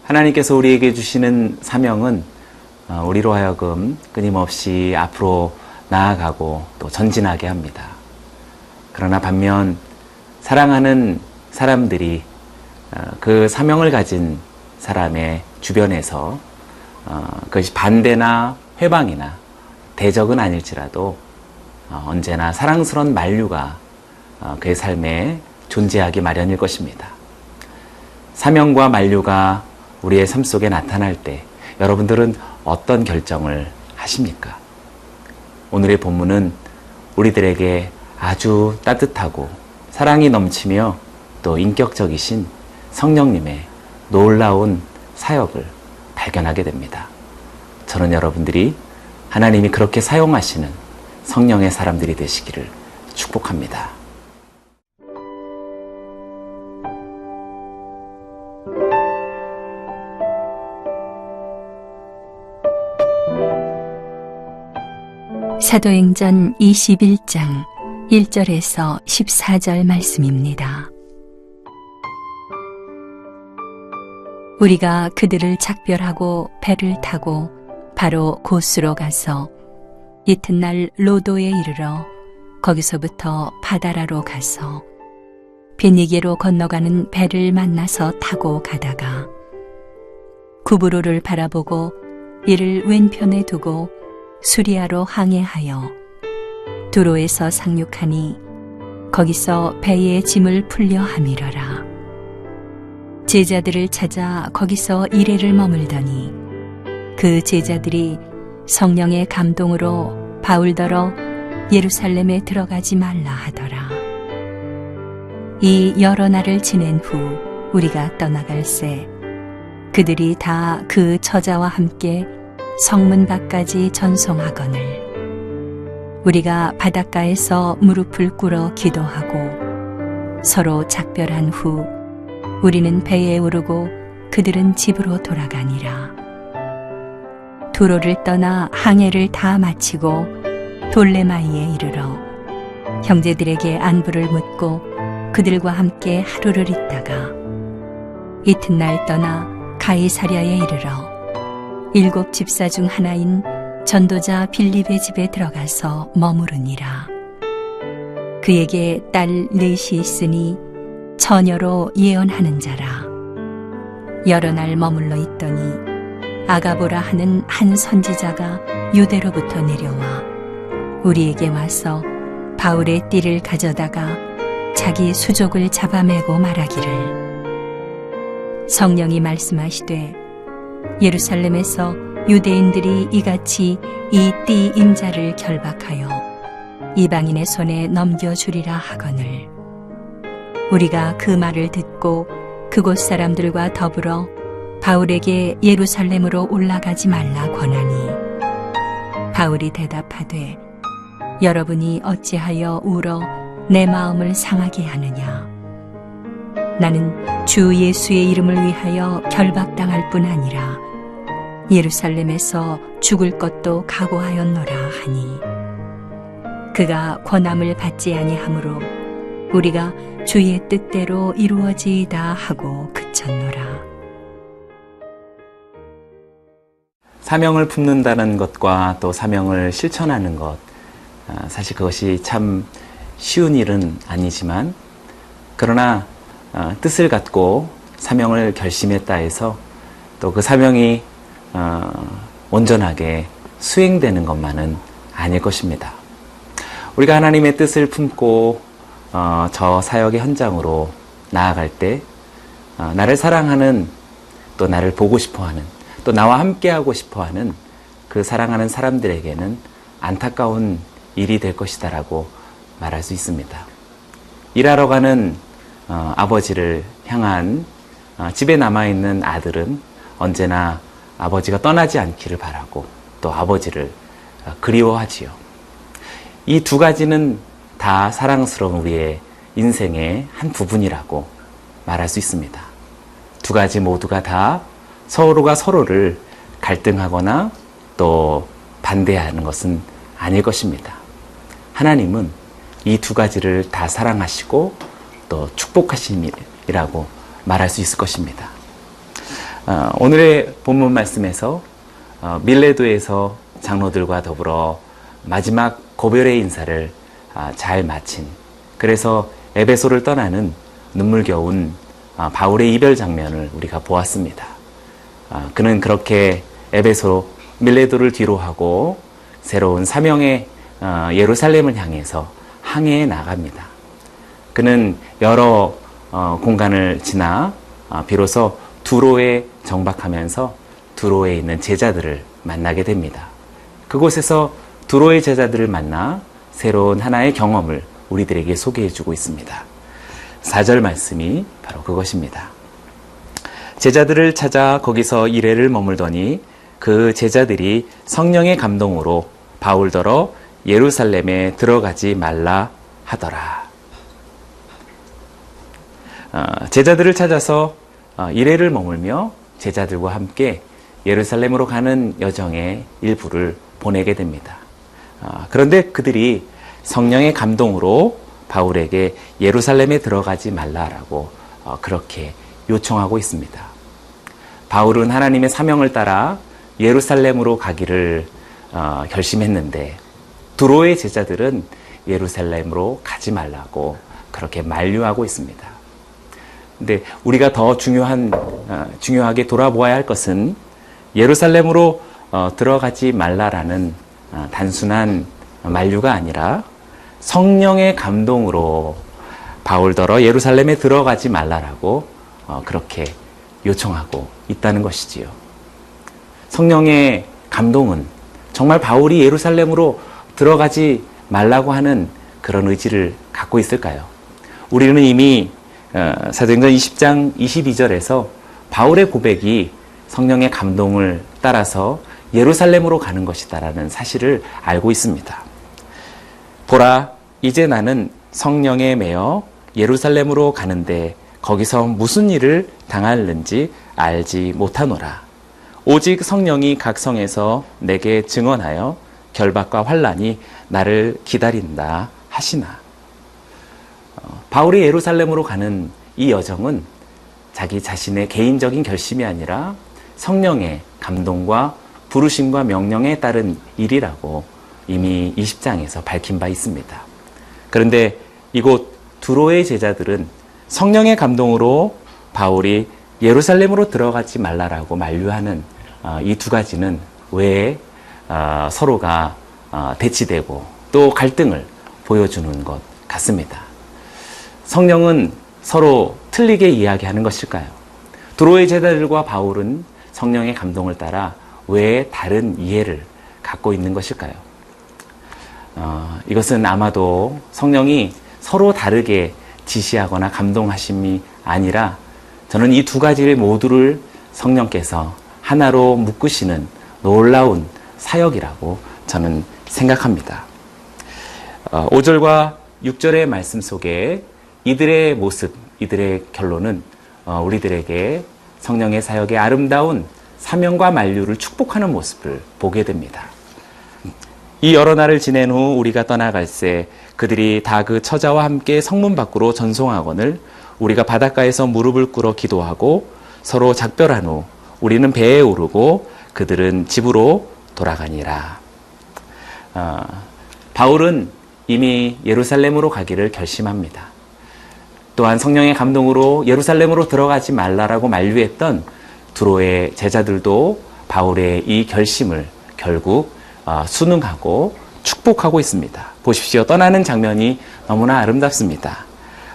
하나님께서 우리에게 주시는 사명은 우리로 하여금 끊임없이 앞으로 나아가고 또 전진하게 합니다. 그러나 반면 사랑하는 사람들이 그 사명을 가진 사람의 주변에서 그것이 반대나 회방이나 대적은 아닐지라도 언제나 사랑스러운 만류가 그의 삶에 존재하기 마련일 것입니다. 사명과 만류가 우리의 삶 속에 나타날 때 여러분들은 어떤 결정을 하십니까? 오늘의 본문은 우리들에게 아주 따뜻하고 사랑이 넘치며 또 인격적이신 성령님의 놀라운 사역을 발견하게 됩니다. 저는 여러분들이 하나님이 그렇게 사용하시는 성령의 사람들이 되시기를 축복합니다. 사도행전 21장 1절에서 14절 말씀입니다. 우리가 그들을 작별하고 배를 타고 바로 고스로 가서 이튿날 로도에 이르러 거기서부터 바다라로 가서 베니게로 건너가는 배를 만나서 타고 가다가 구브로를 바라보고 이를 왼편에 두고 수리아로 항해하여 두로에서 상륙하니 거기서 배의 짐을 풀려 함이러라. 제자들을 찾아 거기서 이레를 머물더니 그 제자들이 성령의 감동으로 바울더러 예루살렘에 들어가지 말라 하더라. 이 여러 날을 지낸 후 우리가 떠나갈새 그들이 다 그 처자와 함께 성문 밖까지 전송하거늘 우리가 바닷가에서 무릎을 꿇어 기도하고 서로 작별한 후 우리는 배에 오르고 그들은 집으로 돌아가니라. 두로를 떠나 항해를 다 마치고 돌레마이에 이르러 형제들에게 안부를 묻고 그들과 함께 하루를 있다가 이튿날 떠나 가이사랴에 이르러 7 집사 중 하나인 전도자 빌립의 집에 들어가서 머무르니라. 그에게 딸 넷이 있으니 처녀로 예언하는 자라. 여러 날 머물러 있더니 아가보라 하는 한 선지자가 유대로부터 내려와 우리에게 와서 바울의 띠를 가져다가 자기 수족을 잡아매고 말하기를 성령이 말씀하시되 예루살렘에서 유대인들이 이같이 이 띠 임자를 결박하여 이방인의 손에 넘겨주리라 하거늘 우리가 그 말을 듣고 그곳 사람들과 더불어 바울에게 예루살렘으로 올라가지 말라 권하니 바울이 대답하되 여러분이 어찌하여 울어 내 마음을 상하게 하느냐 나는 주 예수의 이름을 위하여 결박당할 뿐 아니라 예루살렘에서 죽을 것도 각오하였노라 하니 그가 권함을 받지 아니하므로 우리가 주의 뜻대로 이루어지이다 하고 그쳤노라. 사명을 품는다는 것과 또 사명을 실천하는 것, 사실 그것이 참 쉬운 일은 아니지만 그러나 뜻을 갖고 사명을 결심했다 해서 또 그 사명이 온전하게 수행되는 것만은 아닐 것입니다. 우리가 하나님의 뜻을 품고 저 사역의 현장으로 나아갈 때 나를 사랑하는 또 나를 보고 싶어하는 또 나와 함께하고 싶어하는 그 사랑하는 사람들에게는 안타까운 일이 될 것이다 라고 말할 수 있습니다. 일하러 가는 아버지를 향한 집에 남아있는 아들은 언제나 아버지가 떠나지 않기를 바라고 또 아버지를 그리워하지요. 이 두 가지는 다 사랑스러운 우리의 인생의 한 부분이라고 말할 수 있습니다. 두 가지 모두가 다 서로가 서로를 갈등하거나 또 반대하는 것은 아닐 것입니다. 하나님은 이 두 가지를 다 사랑하시고 또 축복하심이라고 말할 수 있을 것입니다. 오늘의 본문 말씀에서 밀레도에서 장로들과 더불어 마지막 고별의 인사를 잘 마친, 그래서 에베소를 떠나는 눈물겨운 바울의 이별 장면을 우리가 보았습니다. 그는 그렇게 에베소 밀레도를 뒤로하고 새로운 사명의 예루살렘을 향해서 항해해 나갑니다. 그는 여러 공간을 지나 비로소 두로에 정박하면서 두로에 있는 제자들을 만나게 됩니다. 그곳에서 두로의 제자들을 만나 새로운 하나의 경험을 우리들에게 소개해 주고 있습니다. 4절 말씀이 바로 그것입니다. 제자들을 찾아 거기서 이래를 머물더니 그 제자들이 성령의 감동으로 바울더러 예루살렘에 들어가지 말라 하더라. 제자들을 찾아서 이래를 머물며 제자들과 함께 예루살렘으로 가는 여정의 일부를 보내게 됩니다. 그런데 그들이 성령의 감동으로 바울에게 예루살렘에 들어가지 말라라고 그렇게 요청하고 있습니다. 바울은 하나님의 사명을 따라 예루살렘으로 가기를 결심했는데 두로의 제자들은 예루살렘으로 가지 말라고 그렇게 만류하고 있습니다. 근데 우리가 더 중요하게 돌아보아야 할 것은 예루살렘으로 들어가지 말라라는 단순한 만류가 아니라 성령의 감동으로 바울더러 예루살렘에 들어가지 말라라고 그렇게 요청하고 있다는 것이지요. 성령의 감동은 정말 바울이 예루살렘으로 들어가지 말라고 하는 그런 의지를 갖고 있을까요? 우리는 이미 사도행전 20장 22절에서 바울의 고백이 성령의 감동을 따라서 예루살렘으로 가는 것이다라는 사실을 알고 있습니다. 보라, 이제 나는 성령에 매여 예루살렘으로 가는데 거기서 무슨 일을 당할는지 알지 못하노라. 오직 성령이 각 성에서 내게 증언하여 결박과 환난이 나를 기다린다 하시나. 바울이 예루살렘으로 가는 이 여정은 자기 자신의 개인적인 결심이 아니라 성령의 감동과 부르심과 명령에 따른 일이라고 이미 20장에서 밝힌 바 있습니다. 그런데 이곳 두로의 제자들은 성령의 감동으로 바울이 예루살렘으로 들어가지 말라라고 만류하는 이 두 가지는 왜 서로가 대치되고 또 갈등을 보여주는 것 같습니다. 성령은 서로 틀리게 이야기하는 것일까요? 두로의 제자들과 바울은 성령의 감동을 따라 왜 다른 이해를 갖고 있는 것일까요? 이것은 아마도 성령이 서로 다르게 지시하거나 감동하심이 아니라 저는 이 두 가지를 모두를 성령께서 하나로 묶으시는 놀라운 사역이라고 저는 생각합니다. 5절과 6절의 말씀 속에 이들의 모습, 이들의 결론은 우리들에게 성령의 사역의 아름다운 사명과 만류를 축복하는 모습을 보게 됩니다. 이 여러 날을 지낸 후 우리가 떠나갈새 그들이 다 그 처자와 함께 성문 밖으로 전송하거늘 우리가 바닷가에서 무릎을 꿇어 기도하고 서로 작별한 후 우리는 배에 오르고 그들은 집으로 돌아가니라. 바울은 이미 예루살렘으로 가기를 결심합니다. 또한 성령의 감동으로 예루살렘으로 들어가지 말라라고 만류했던 두로의 제자들도 바울의 이 결심을 결국 순응하고 축복하고 있습니다. 보십시오. 떠나는 장면이 너무나 아름답습니다.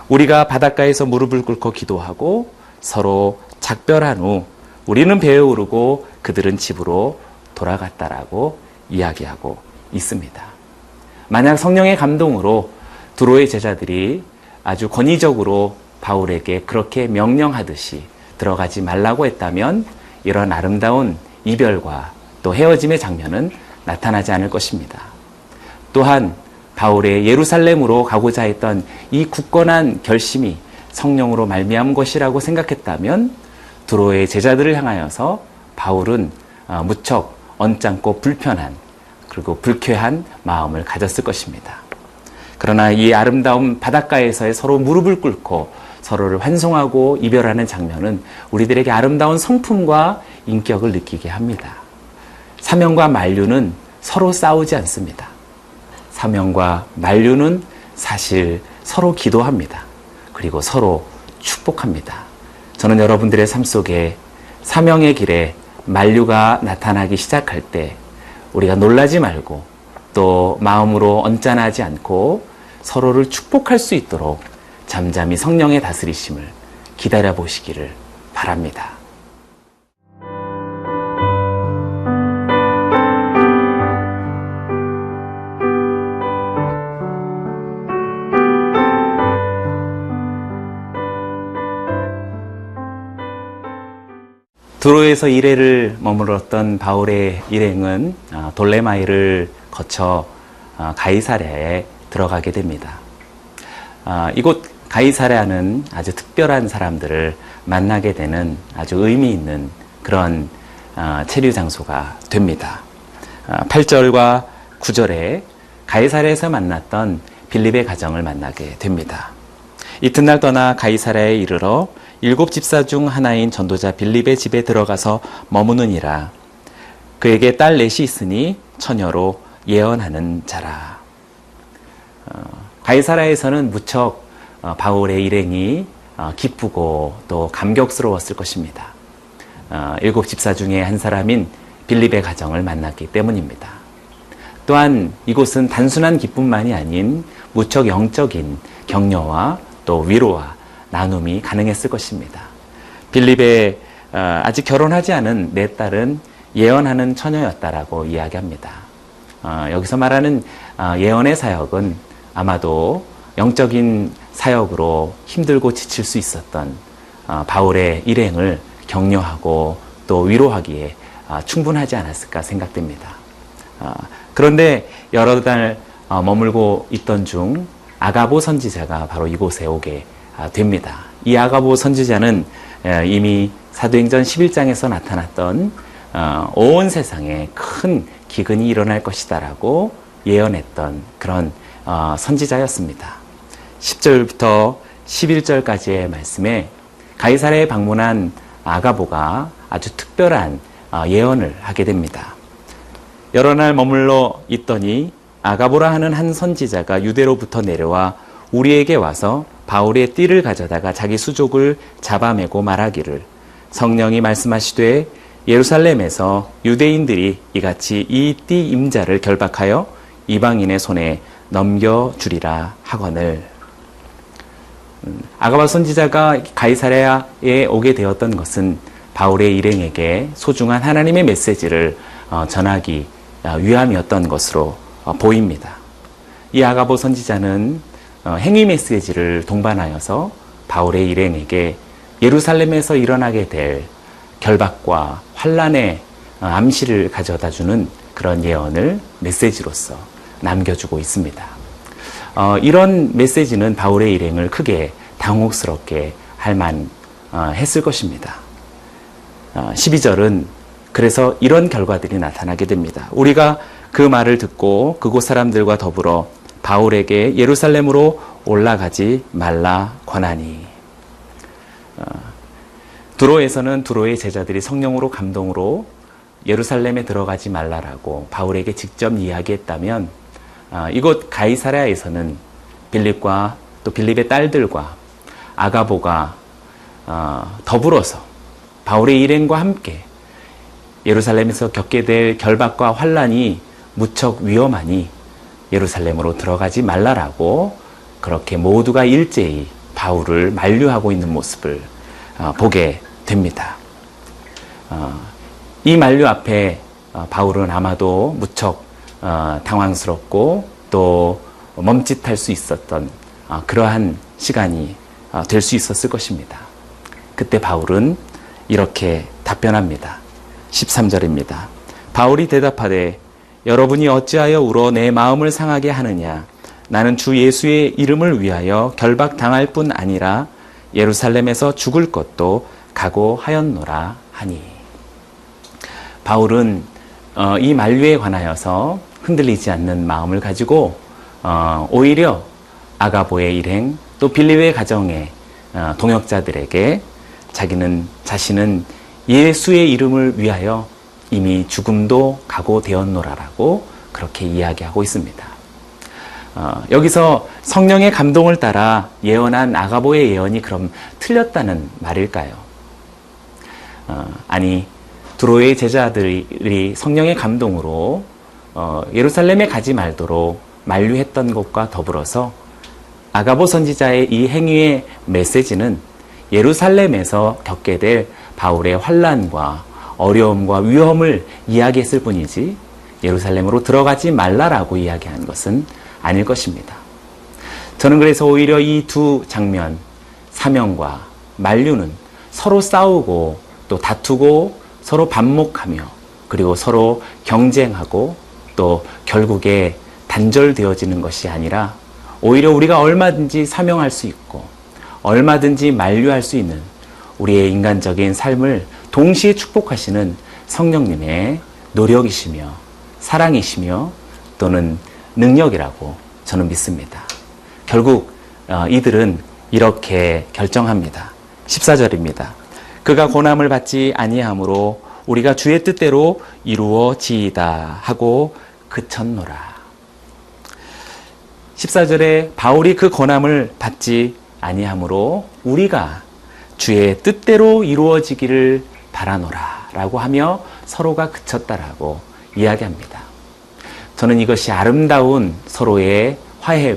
우리가 바닷가에서 무릎을 꿇고 기도하고 서로 작별한 후 우리는 배에 오르고 그들은 집으로 돌아갔다라고 이야기하고 있습니다. 만약 성령의 감동으로 두로의 제자들이 아주 권위적으로 바울에게 그렇게 명령하듯이 들어가지 말라고 했다면 이런 아름다운 이별과 또 헤어짐의 장면은 나타나지 않을 것입니다. 또한 바울의 예루살렘으로 가고자 했던 이 굳건한 결심이 성령으로 말미암은 것이라고 생각했다면 두로의 제자들을 향하여서 바울은 무척 언짢고 불편한 그리고 불쾌한 마음을 가졌을 것입니다. 그러나 이 아름다운 바닷가에서의 서로 무릎을 꿇고 서로를 환송하고 이별하는 장면은 우리들에게 아름다운 성품과 인격을 느끼게 합니다. 사명과 만류는 서로 싸우지 않습니다. 사명과 만류는 사실 서로 기도합니다. 그리고 서로 축복합니다. 저는 여러분들의 삶 속에 사명의 길에 만류가 나타나기 시작할 때 우리가 놀라지 말고 또 마음으로 언짢아하지 않고 서로를 축복할 수 있도록 잠잠히 성령의 다스리심을 기다려 보시기를 바랍니다. 두로에서 1회를 머물렀던 바울의 일행은 돌레마이를 거쳐 가이사랴에 들어가게 됩니다. 이곳 가이사랴는 아주 특별한 사람들을 만나게 되는 아주 의미 있는 그런 체류 장소가 됩니다. 8절과 9절에 가이사랴에서 만났던 빌립의 가정을 만나게 됩니다. 이튿날 떠나 가이사랴에 이르러 7 집사 중 하나인 전도자 빌립의 집에 들어가서 머무느니라. 그에게 딸 넷이 있으니 처녀로 예언하는 자라. 가이사랴에서는 무척 바울의 일행이 기쁘고 또 감격스러웠을 것입니다. 7 집사 중에 한 사람인 빌립의 가정을 만났기 때문입니다. 또한 이곳은 단순한 기쁨만이 아닌 무척 영적인 격려와 또 위로와 나눔이 가능했을 것입니다. 빌립의 아직 결혼하지 않은 내 딸은 예언하는 처녀였다라고 이야기합니다. 여기서 말하는 예언의 사역은 아마도 영적인 사역으로 힘들고 지칠 수 있었던 바울의 일행을 격려하고 또 위로하기에 충분하지 않았을까 생각됩니다. 그런데 여러 달 머물고 있던 중 아가보 선지자가 바로 이곳에 오게 됩니다. 이 아가보 선지자는 이미 사도행전 11장에서 나타났던 온 세상에 큰 기근이 일어날 것이다라고 예언했던 그런 선지자였습니다. 10절부터 11절까지의 말씀에 가이사랴에 방문한 아가보가 아주 특별한 예언을 하게 됩니다. 여러 날 머물러 있더니 아가보라 하는 한 선지자가 유대로부터 내려와 우리에게 와서 바울의 띠를 가져다가 자기 수족을 잡아매고 말하기를 성령이 말씀하시되 예루살렘에서 유대인들이 이같이 이 띠 임자를 결박하여 이방인의 손에 넘겨주리라 하거늘. 아가바 선지자가 가이사랴에 오게 되었던 것은 바울의 일행에게 소중한 하나님의 메시지를 전하기 위함이었던 것으로 보입니다. 이 아가보 선지자는 행위 메시지를 동반하여서 바울의 일행에게 예루살렘에서 일어나게 될 결박과 환란의 암시를 가져다주는 그런 예언을 메시지로서 남겨주고 있습니다. 이런 메시지는 바울의 일행을 크게 당혹스럽게 할만했을 것입니다. 12절은 그래서 이런 결과들이 나타나게 됩니다. 우리가 그 말을 듣고 그곳 사람들과 더불어 바울에게 예루살렘으로 올라가지 말라 권하니. 두로에서는 두로의 제자들이 성령으로 감동으로 예루살렘에 들어가지 말라라고 바울에게 직접 이야기했다면 이곳 가이사랴에서는 빌립과 또 빌립의 딸들과 아가보가 더불어서 바울의 일행과 함께 예루살렘에서 겪게 될 결박과 환란이 무척 위험하니 예루살렘으로 들어가지 말라라고 그렇게 모두가 일제히 바울을 만류하고 있는 모습을 보게 됩니다. 이 만류 앞에 바울은 아마도 무척 당황스럽고 또 멈칫할 수 있었던 그러한 시간이 될 수 있었을 것입니다. 그때 바울은 이렇게 답변합니다. 13절입니다. 바울이 대답하되 여러분이 어찌하여 울어 내 마음을 상하게 하느냐. 나는 주 예수의 이름을 위하여 결박당할 뿐 아니라 예루살렘에서 죽을 것도 각오하였노라 하니. 바울은 이 만류에 관하여서 흔들리지 않는 마음을 가지고 오히려 아가보의 일행 또 빌립의 가정에 동역자들에게 자신은 예수의 이름을 위하여 이미 죽음도 각오되었노라라고 그렇게 이야기하고 있습니다. 여기서 성령의 감동을 따라 예언한 아가보의 예언이 그럼 틀렸다는 말일까요? 아니, 두로의 제자들이 성령의 감동으로 예루살렘에 가지 말도록 만류했던 것과 더불어서 아가보 선지자의 이 행위의 메시지는 예루살렘에서 겪게 될 바울의 환난과 어려움과 위험을 이야기했을 뿐이지 예루살렘으로 들어가지 말라라고 이야기한 것은 아닐 것입니다. 저는 그래서 오히려 이 두 장면, 사명과 만류는 서로 싸우고 또 다투고 서로 반목하며 그리고 서로 경쟁하고 또 결국에 단절되어지는 것이 아니라 오히려 우리가 얼마든지 사명할 수 있고 얼마든지 만류할 수 있는 우리의 인간적인 삶을 동시에 축복하시는 성령님의 노력이시며 사랑이시며 또는 능력이라고 저는 믿습니다. 결국 이들은 이렇게 결정합니다. 14절입니다. 그가 고난을 받지 아니하므로 우리가 주의 뜻대로 이루어지이다 하고 그쳤노라. 14절에 바울이 그 고난을 받지 아니하므로 우리가 주의 뜻대로 이루어지기를 바라노라 라고 하며 서로가 그쳤다라고 이야기합니다. 저는 이것이 아름다운 서로의 화해,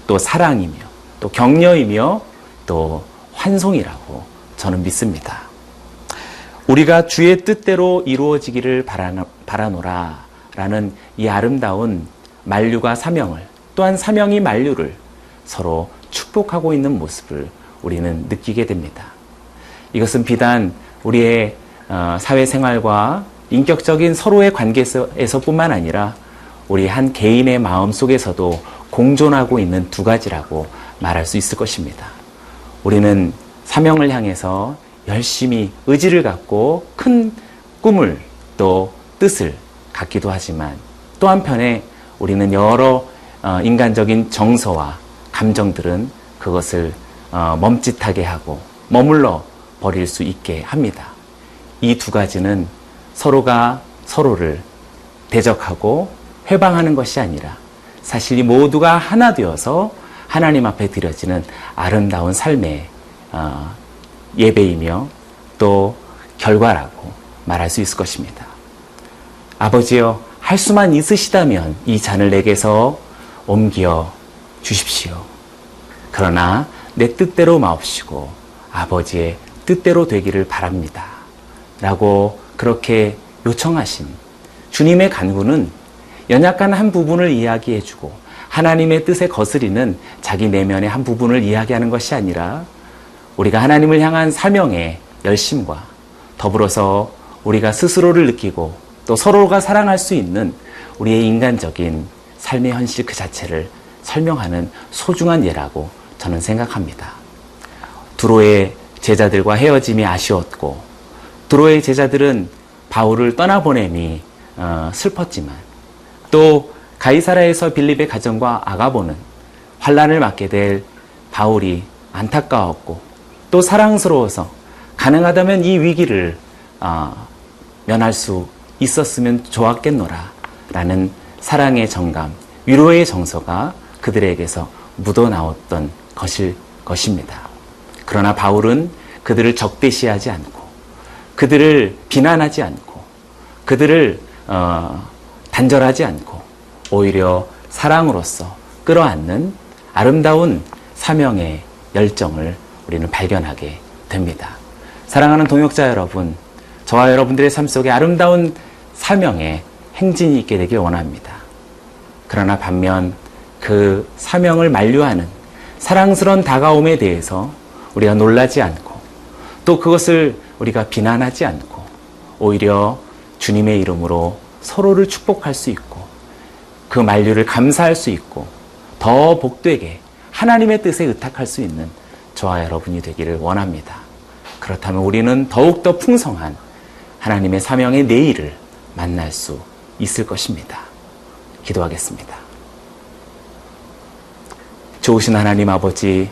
또 사랑이며 또 격려이며 또 환송이라고 저는 믿습니다. 우리가 주의 뜻대로 이루어지기를 바라노라 라는 이 아름다운 만류가 사명을, 또한 사명이 만류를 서로 축복하고 있는 모습을 우리는 느끼게 됩니다. 이것은 비단 우리의 사회생활과 인격적인 서로의 관계에서뿐만 아니라 우리 한 개인의 마음 속에서도 공존하고 있는 두 가지라고 말할 수 있을 것입니다. 우리는 사명을 향해서 열심히 의지를 갖고 큰 꿈을 또 뜻을 갖기도 하지만 또 한편에 우리는 여러 인간적인 정서와 감정들은 그것을 멈칫하게 하고 머물러 버릴 수 있게 합니다. 이 두 가지는 서로가 서로를 대적하고 회방하는 것이 아니라 사실 이 모두가 하나 되어서 하나님 앞에 드려지는 아름다운 삶의 예배이며 또 결과라고 말할 수 있을 것입니다. 아버지여, 할 수만 있으시다면 이 잔을 내게서 옮겨 주십시오. 그러나 내 뜻대로 마옵시고 아버지의 뜻대로 되기를 바랍니다. 라고 그렇게 요청하신 주님의 간구는 연약한 한 부분을 이야기해주고 하나님의 뜻에 거스리는 자기 내면의 한 부분을 이야기하는 것이 아니라 우리가 하나님을 향한 사명의 열심과 더불어서 우리가 스스로를 느끼고 또 서로가 사랑할 수 있는 우리의 인간적인 삶의 현실 그 자체를 설명하는 소중한 예라고 저는 생각합니다. 두로의 제자들과 헤어짐이 아쉬웠고 두로의 제자들은 바울을 떠나보냄이 슬펐지만 또 가이사라에서 빌립의 가정과 아가보는 환난을 맞게 될 바울이 안타까웠고 또 사랑스러워서 가능하다면 이 위기를 면할 수 있었으면 좋았겠노라 라는 사랑의 정감, 위로의 정서가 그들에게서 묻어나왔던 것입니다. 그러나 바울은 그들을 적대시하지 않고 그들을 비난하지 않고 그들을 단절하지 않고 오히려 사랑으로서 끌어안는 아름다운 사명의 열정을 우리는 발견하게 됩니다. 사랑하는 동역자 여러분, 저와 여러분들의 삶 속에 아름다운 사명의 행진이 있게 되길 원합니다. 그러나 반면 그 사명을 만류하는 사랑스러운 다가옴에 대해서 우리가 놀라지 않고 또 그것을 우리가 비난하지 않고 오히려 주님의 이름으로 서로를 축복할 수 있고 그 만류를 감사할 수 있고 더 복되게 하나님의 뜻에 의탁할 수 있는 저와 여러분이 되기를 원합니다. 그렇다면 우리는 더욱더 풍성한 하나님의 사명의 내일을 만날 수 있을 것입니다. 기도하겠습니다. 좋으신 하나님 아버지,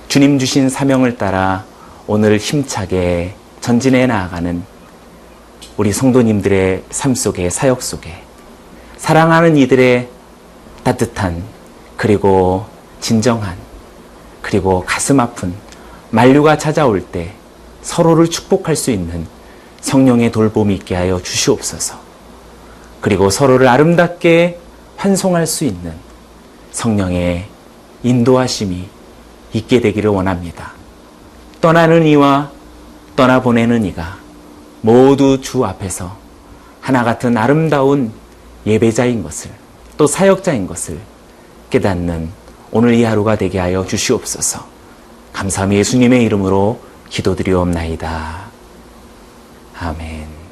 주님 주신 사명을 따라 오늘 힘차게 전진해 나아가는 우리 성도님들의 삶 속에, 사역 속에 사랑하는 이들의 따뜻한, 그리고 진정한, 그리고 가슴 아픈 만류가 찾아올 때 서로를 축복할 수 있는 성령의 돌봄이 있게 하여 주시옵소서. 그리고 서로를 아름답게 환송할 수 있는 성령의 인도하심이 있게 되기를 원합니다. 떠나는 이와 떠나보내는 이가 모두 주 앞에서 하나 같은 아름다운 예배자인 것을, 또 사역자인 것을 깨닫는 오늘 이 하루가 되게 하여 주시옵소서. 감사함이 예수님의 이름으로 기도드리옵나이다. 아멘.